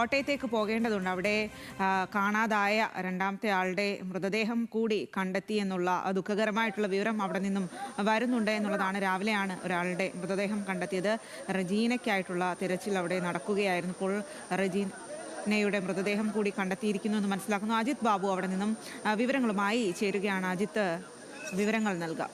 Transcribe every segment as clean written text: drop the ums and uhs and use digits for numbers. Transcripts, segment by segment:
കോട്ടയത്തേക്ക് പോകേണ്ടതുണ്ട്. അവിടെ കാണാതായ രണ്ടാമത്തെ ആളുടെ മൃതദേഹം കൂടി കണ്ടെത്തി എന്നുള്ള ദുഃഖകരമായിട്ടുള്ള വിവരം അവിടെ നിന്നും വരുന്നുണ്ട് എന്നുള്ളതാണ്. രാവിലെയാണ് ഒരാളുടെ മൃതദേഹം കണ്ടെത്തിയത്. റജീനയ്ക്കായിട്ടുള്ള തിരച്ചിൽ അവിടെ നടക്കുകയായിരുന്നു. ഇപ്പോൾ റജീനയുടെ മൃതദേഹം കൂടി കണ്ടെത്തിയിരിക്കുന്നു എന്ന് മനസ്സിലാക്കുന്നു. അജിത് ബാബു അവിടെ നിന്നും വിവരങ്ങളുമായി ചേരുകയാണ്. അജിത്ത്, വിവരങ്ങൾ നൽകാം.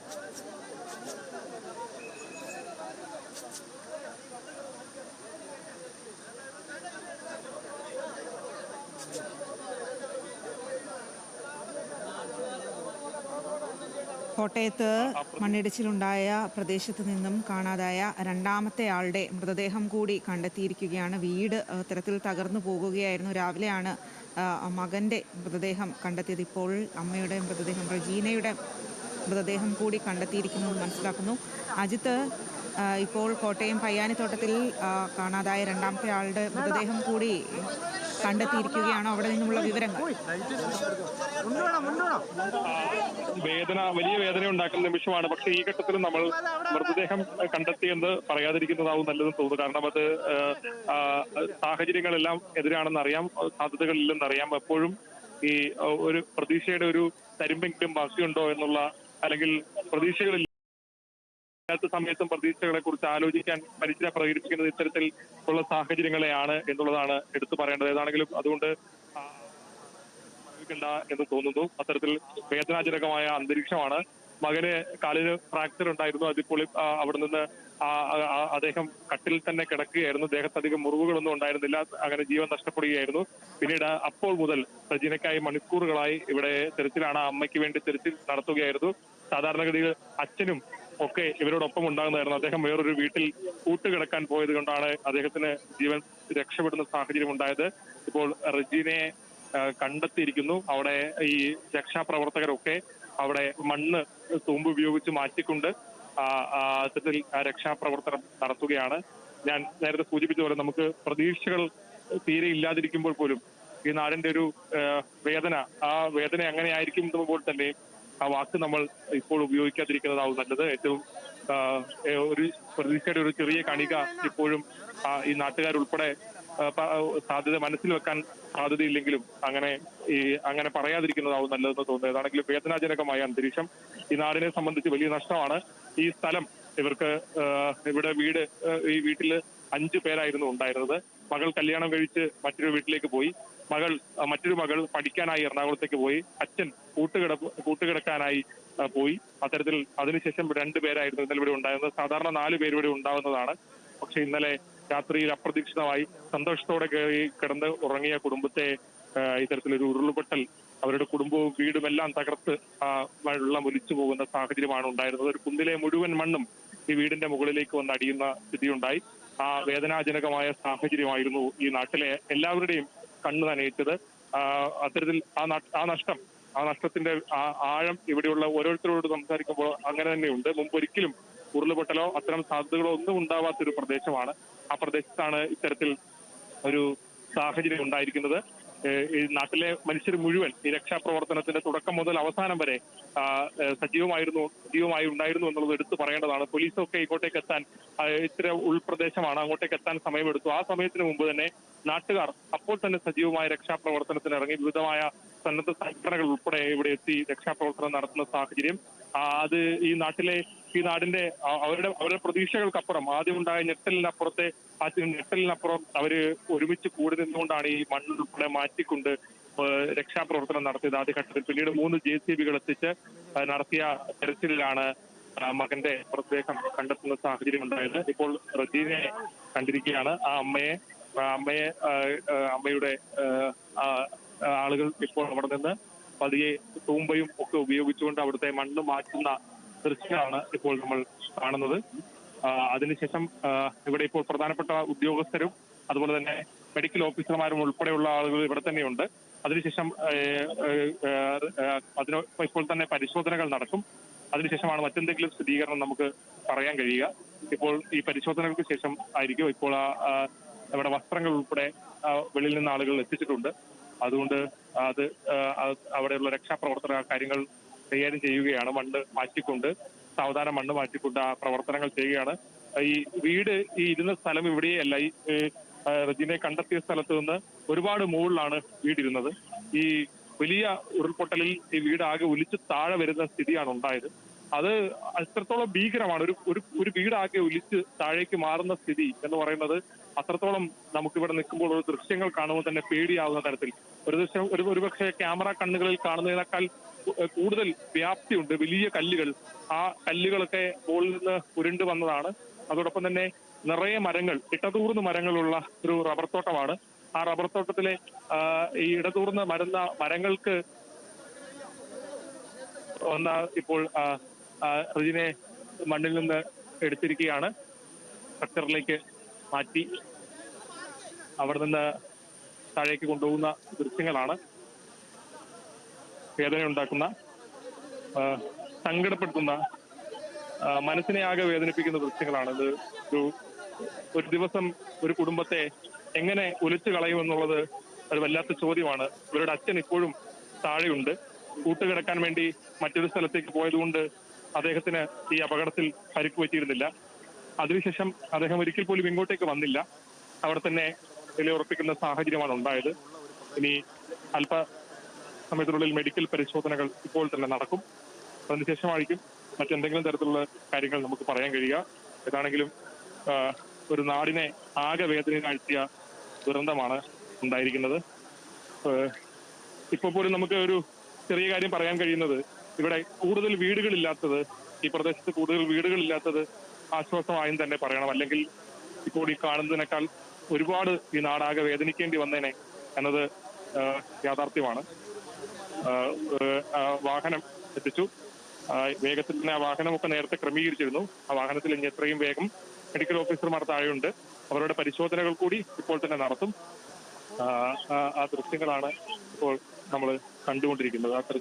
കോട്ടയത്ത് മണ്ണിടിച്ചിലുണ്ടായ പ്രദേശത്ത് നിന്നും കാണാതായ രണ്ടാമത്തെ ആളുടെ മൃതദേഹം കൂടി കണ്ടെത്തിയിരിക്കുകയാണ്. വീട് തരത്തിൽ തകർന്നു പോകുകയായിരുന്നു. രാവിലെയാണ് മകൻ്റെ മൃതദേഹം കണ്ടെത്തിയത്. ഇപ്പോൾ അമ്മയുടെ മൃതദേഹം, റജീനയുടെ മൃതദേഹം കൂടി കണ്ടെത്തിയിരിക്കുന്നു എന്ന് മനസ്സിലാക്കുന്നു. അജിത്ത്, ഇപ്പോൾ കോട്ടയം പയ്യാനിത്തോട്ടത്തിൽ കാണാതായ രണ്ടാമത്തെ ആളുടെ മൃതദേഹം കൂടി കണ്ടെത്തിയിരിക്കുകയാണോ? അവിടെ നിന്നുള്ള വിവരങ്ങൾ. വലിയ വേദന ഉണ്ടാക്കുന്ന നിമിഷമാണ്. പക്ഷേ ഈ ഘട്ടത്തിൽ നമ്മൾ മൃതദേഹം കണ്ടെത്തിയെന്ന് പറയാതിരിക്കുന്നതാവും നല്ലതെന്ന് തോന്നുന്നു. കാരണം അത് സാഹചര്യങ്ങളെല്ലാം എതിരാണെന്ന് അറിയാം, സാധ്യതകളില്ലെന്നറിയാം. എപ്പോഴും ഈ ഒരു പ്രതീക്ഷയുടെ ഒരു തരുമ്പെങ്കിലും ബാക്കിയുണ്ടോ എന്നുള്ള, അല്ലെങ്കിൽ പ്രതീക്ഷകളിൽ ാത്ത സമയത്തും പ്രതീക്ഷകളെ കുറിച്ച് ആലോചിക്കാൻ മനുഷ്യരെ പ്രേരിപ്പിക്കുന്നത് ഇത്തരത്തിൽ ഉള്ള സാഹചര്യങ്ങളെയാണ് എന്നുള്ളതാണ് എടുത്തു പറയേണ്ടത്. ഏതാണെങ്കിലും അതുകൊണ്ട് എന്ന് തോന്നുന്നു. അത്തരത്തിൽ വേദനാജനകമായ അന്തരീക്ഷമാണ്. മകന് കാലിന് ഫ്രാക്ചർ ഉണ്ടായിരുന്നു. അതിപ്പോൾ അവിടെ നിന്ന് അദ്ദേഹം കട്ടിൽ തന്നെ കിടക്കുകയായിരുന്നു. ദേഹത്തധികം മുറിവുകളൊന്നും ഉണ്ടായിരുന്നില്ല. അങ്ങനെ ജീവൻ നഷ്ടപ്പെടുകയായിരുന്നു. പിന്നീട് അപ്പോൾ മുതൽ റജീനയ്ക്കായി മണിക്കൂറുകളായി ഇവിടെ തെരച്ചിലാണ്. അമ്മയ്ക്ക് വേണ്ടി തെരച്ചിൽ നടത്തുകയായിരുന്നു. സാധാരണഗതിയിൽ അച്ഛനും ഒക്കെ ഇവരോടൊപ്പം ഉണ്ടാകുന്നതായിരുന്നു. അദ്ദേഹം വേറൊരു വീട്ടിൽ കൂട്ടുകിടക്കാൻ പോയത് കൊണ്ടാണ് അദ്ദേഹത്തിന് ജീവൻ രക്ഷപ്പെടുന്ന സാഹചര്യം ഉണ്ടായത്. ഇപ്പോൾ റജീനയെ കണ്ടെത്തിയിരിക്കുന്നു. അവിടെ ഈ രക്ഷാപ്രവർത്തകരൊക്കെ അവിടെ മണ്ണ് തൂമ്പ് ഉപയോഗിച്ച് മാറ്റിക്കൊണ്ട് അത്തരത്തിൽ രക്ഷാപ്രവർത്തനം നടത്തുകയാണ്. ഞാൻ നേരത്തെ സൂചിപ്പിച്ച പോലെ നമുക്ക് പ്രതീക്ഷകൾ തീരെ ഇല്ലാതിരിക്കുമ്പോൾ പോലും ഈ നാടിന്റെ ഒരു വേദന, ആ വേദന എങ്ങനെ ആയിരിക്കും പോലെ തന്നെ ആ വാക്ക് നമ്മൾ ഇപ്പോൾ ഉപയോഗിക്കാതിരിക്കുന്നതാവും നല്ലത്. ഏറ്റവും ഒരു പ്രതീക്ഷയുടെ ഒരു ചെറിയ കണിക ഇപ്പോഴും ഈ നാട്ടുകാരുൾപ്പെടെ സാധ്യത മനസ്സിൽ വെക്കാൻ സാധ്യതയില്ലെങ്കിലും അങ്ങനെ പറയാതിരിക്കുന്നതാവും നല്ലതെന്ന് തോന്നുന്നത്. അതാണെങ്കിലും വേദനാജനകമായ അന്തരീക്ഷം ഈ നാടിനെ സംബന്ധിച്ച് വലിയ നഷ്ടമാണ്. ഈ സ്ഥലം ഇവർക്ക് ഇവിടെ ഈ വീട്ടില് 5 പേരായിരുന്നു ഉണ്ടായിരുന്നത്. മകൾ കല്യാണം കഴിച്ച് മറ്റൊരു വീട്ടിലേക്ക് പോയി. മറ്റൊരു മകൾ പഠിക്കാനായി എറണാകുളത്തേക്ക് പോയി. അച്ഛൻ കൂട്ടുകിടക്കാനായി പോയി. അത്തരത്തിൽ അതിനുശേഷം 2 പേരായിരുന്നു ഇന്നലെ ഇവിടെ ഉണ്ടായിരുന്നത്. സാധാരണ 4 പേര് ഇവിടെ ഉണ്ടാവുന്നതാണ്. പക്ഷെ ഇന്നലെ രാത്രിയിൽ അപ്രതീക്ഷിതമായി സന്തോഷത്തോടെ കിടന്ന് ഉറങ്ങിയ കുടുംബത്തെ ഇത്തരത്തിലൊരു ഉരുൾപൊട്ടൽ അവരുടെ കുടുംബവും വീടും എല്ലാം തകർത്ത് വെള്ളം ഒലിച്ചു പോകുന്ന സാഹചര്യമാണ് ഉണ്ടായിരുന്നത്. ഒരു കുന്നിലെ മുഴുവൻ മണ്ണും ഈ വീടിന്റെ മുകളിലേക്ക് വന്ന് അടിയുന്ന സ്ഥിതിയുണ്ടായി. ആ വേദനാജനകമായ സാഹചര്യമായിരുന്നു ഈ നാട്ടിലെ എല്ലാവരുടെയും കണ്ണു നനയിച്ചത്. അത്തരത്തിൽ ആ നഷ്ടത്തിന്റെ ആഴം ഇവിടെയുള്ള ഓരോരുത്തരോട് സംസാരിക്കുമ്പോൾ അങ്ങനെ തന്നെയുണ്ട്. മുമ്പൊരിക്കലും ഉരുളുപൊട്ടലോ അത്തരം സാധ്യതകളോ ഒന്നും ഉണ്ടാവാത്തൊരു പ്രദേശമാണ്. ആ പ്രദേശത്താണ് ഇത്തരത്തിൽ ഒരു സാഹചര്യം ഉണ്ടായിരിക്കുന്നത്. ഈ നാട്ടിലെ മനുഷ്യർ മുഴുവൻ ഈ രക്ഷാപ്രവർത്തനത്തിന്റെ തുടക്കം മുതൽ അവസാനം വരെ സജീവമായി ഉണ്ടായിരുന്നു എന്നുള്ളത് എടുത്തു പറയേണ്ടതാണ്. പോലീസൊക്കെ ഇങ്ങോട്ടേക്ക് എത്താൻ, ഇത്ര ഉൾപ്രദേശമാണ്, അങ്ങോട്ടേക്ക് എത്താൻ സമയമെടുത്തു. ആ സമയത്തിന് മുമ്പ് തന്നെ നാട്ടുകാർ അപ്പോൾ തന്നെ സജീവമായ രക്ഷാപ്രവർത്തനത്തിന് ഇറങ്ങി. വിവിധമായ സന്നദ്ധ സംഘടനകൾ ഉൾപ്പെടെ ഇവിടെ എത്തി രക്ഷാപ്രവർത്തനം നടത്തുന്ന സാഹചര്യം അത് ഈ നാടിന്റെ അവരുടെ പ്രതീക്ഷകൾക്കപ്പുറം ആദ്യമുണ്ടായ ഞെട്ടലിനപ്പുറം അവര് ഒരുമിച്ച് കൂടി നിന്നുകൊണ്ടാണ് ഈ മണ്ണുൾപ്പെടെ മാറ്റിക്കൊണ്ട് രക്ഷാപ്രവർത്തനം നടത്തിയത് ആദ്യഘട്ടത്തിൽ. പിന്നീട് 3 JCB എത്തിച്ച് നടത്തിയ തെരച്ചിലിലാണ് മകന്റെ മൃതദേഹം കണ്ടെത്തുന്ന സാഹചര്യം ഉണ്ടായത്. ഇപ്പോൾ റജീനയെ കണ്ടിരിക്കുകയാണ്. അമ്മയുടെ ആളുകൾ ഇപ്പോൾ അവിടെ നിന്ന് പതിയെ തൂമ്പയും ഒക്കെ ഉപയോഗിച്ചുകൊണ്ട് അവിടുത്തെ മണ്ണ് മാറ്റുന്ന ദൃശ്യമാണ് ഇപ്പോൾ നമ്മൾ കാണുന്നത്. അതിനുശേഷം ഇവിടെ ഇപ്പോൾ പ്രധാനപ്പെട്ട ഉദ്യോഗസ്ഥരും അതുപോലെ തന്നെ മെഡിക്കൽ ഓഫീസർമാരും ഉൾപ്പെടെയുള്ള ആളുകൾ ഇവിടെ തന്നെയുണ്ട്. അതിനുശേഷം ഇപ്പോൾ തന്നെ പരിശോധനകൾ നടക്കും. അതിനുശേഷമാണ് മറ്റെന്തെങ്കിലും സ്ഥിരീകരണം നമുക്ക് പറയാൻ കഴിയുക. ഇപ്പോൾ ഈ പരിശോധനകൾക്ക് ശേഷം ആയിരിക്കും ഇപ്പോൾ ഇവിടെ വസ്ത്രങ്ങൾ ഉൾപ്പെടെ വെളിയിൽ നിന്ന് ആളുകൾ എത്തിച്ചിട്ടുണ്ട്. അതുകൊണ്ട് അവിടെയുള്ള രക്ഷാപ്രവർത്തന കാര്യങ്ങൾ കൈകാര്യം ചെയ്യുകയാണ്. സാവധാനം മണ്ണ് മാറ്റിക്കൊണ്ട് ആ പ്രവർത്തനങ്ങൾ ചെയ്യുകയാണ്. ഈ ഇരുന്ന സ്ഥലം ഇവിടെയല്ല. ഈ റജീനയെ കണ്ടെത്തിയ സ്ഥലത്ത് നിന്ന് ഒരുപാട് മുകളിലാണ് വീടിരുന്നത്. ഈ വലിയ ഉരുൾപൊട്ടലിൽ ഈ വീട് ആകെ ഒലിച്ച് താഴെ വരുന്ന സ്ഥിതിയാണ് ഉണ്ടായത്. അത് അത്രത്തോളം ഭീകരമാണ്. ഒരു വീടാകെ ഒലിച്ച് താഴേക്ക് മാറുന്ന സ്ഥിതി എന്ന് പറയുന്നത് അത്രത്തോളം നമുക്കിവിടെ നിൽക്കുമ്പോൾ ഒരു ദൃശ്യങ്ങൾ കാണുമ്പോൾ തന്നെ പേടിയാവുന്ന തരത്തിൽ ഒരു ദൃശ്യം ഒരുപക്ഷെ ക്യാമറ കണ്ണുകളിൽ കാണുന്നതിനേക്കാൾ കൂടുതൽ വ്യാപ്തിയുണ്ട്. വലിയ കല്ലുകൾ, ആ കല്ലുകളൊക്കെ മുകളിൽ നിന്ന് ഉരുണ്ട് വന്നതാണ്. അതോടൊപ്പം തന്നെ നിറയെ മരങ്ങൾ, ഇടതൂർന്ന മരങ്ങളുള്ള ഒരു റബ്ബർ തോട്ടമാണ്. ആ റബ്ബർ തോട്ടത്തിലെ ഈ ഇടതൂർന്ന് മരങ്ങൾക്ക് ഇപ്പോൾ റിജിനെ മണ്ണിൽ നിന്ന് എടുത്തിരിക്കുകയാണ്. സ്ട്രക്ചറിലേക്ക് മാറ്റി അവിടെ നിന്ന് താഴേക്ക് കൊണ്ടുപോകുന്ന ദൃശ്യങ്ങളാണ്. വേദനയുണ്ടാക്കുന്ന, സങ്കടപ്പെടുത്തുന്ന, മനസ്സിനെ ആകെ വേദനിപ്പിക്കുന്ന ദൃശ്യങ്ങളാണ്. ഇത് ഒരു ദിവസം ഒരു കുടുംബത്തെ എങ്ങനെ ഒലിച്ചു കളയുമെന്നുള്ളത് ഒരു വല്ലാത്ത ചോദ്യമാണ്. ഇവരുടെ അച്ഛൻ ഇപ്പോഴും താഴെയുണ്ട്. കൂട്ടുകിടക്കാൻ വേണ്ടി മറ്റൊരു സ്ഥലത്തേക്ക് പോയതുകൊണ്ട് അദ്ദേഹത്തിന് ഈ അപകടത്തിൽ പരിക്ക് പറ്റിയിരുന്നില്ല. അതിനുശേഷം അദ്ദേഹം ഒരിക്കൽ പോലും ഇങ്ങോട്ടേക്ക് വന്നില്ല. അവിടെ തന്നെ നിലയുറപ്പിക്കുന്ന സാഹചര്യമാണ് ഉണ്ടായത്. ഇനി അല്പ സമയത്തിനുള്ളിൽ മെഡിക്കൽ പരിശോധനകൾ ഇപ്പോൾ തന്നെ നടക്കും. അതിനുശേഷമായിരിക്കും മറ്റെന്തെങ്കിലും തരത്തിലുള്ള കാര്യങ്ങൾ നമുക്ക് പറയാൻ കഴിയുക. ഏതാണെങ്കിലും ഒരു നാടിനെ ആകെ വേദനയാഴ്ത്തിയ ദുരന്തമാണ് ഉണ്ടായിരിക്കുന്നത്. ഇപ്പോൾ പോലും നമുക്ക് ഒരു ചെറിയ കാര്യം പറയാൻ കഴിയുന്നത്, ഇവിടെ കൂടുതൽ വീടുകളില്ലാത്തത്, ഈ പ്രദേശത്ത് കൂടുതൽ വീടുകളില്ലാത്തത് ആശ്വാസമായും തന്നെ പറയണം. അല്ലെങ്കിൽ ഇപ്പോൾ ഈ കാണുന്നതിനേക്കാൾ ഒരുപാട് ഈ നാടാകെ വേദനിക്കേണ്ടി വന്നേനെ എന്നത് യാഥാർത്ഥ്യമാണ്. വാഹനം എത്തിച്ചു. വേഗത്തിൽ തന്നെ ആ വാഹനമൊക്കെ നേരത്തെ ക്രമീകരിച്ചിരുന്നു. ആ വാഹനത്തിൽ ഇനി എത്രയും വേഗം മെഡിക്കൽ ഓഫീസർമാർ താഴെയുണ്ട്. അവരുടെ പരിശോധനകൾ കൂടി ഇപ്പോൾ തന്നെ നടത്തും. ആ ദൃശ്യങ്ങളാണ് ഇപ്പോൾ നമ്മൾ കണ്ടുകൊണ്ടിരിക്കുന്നത്.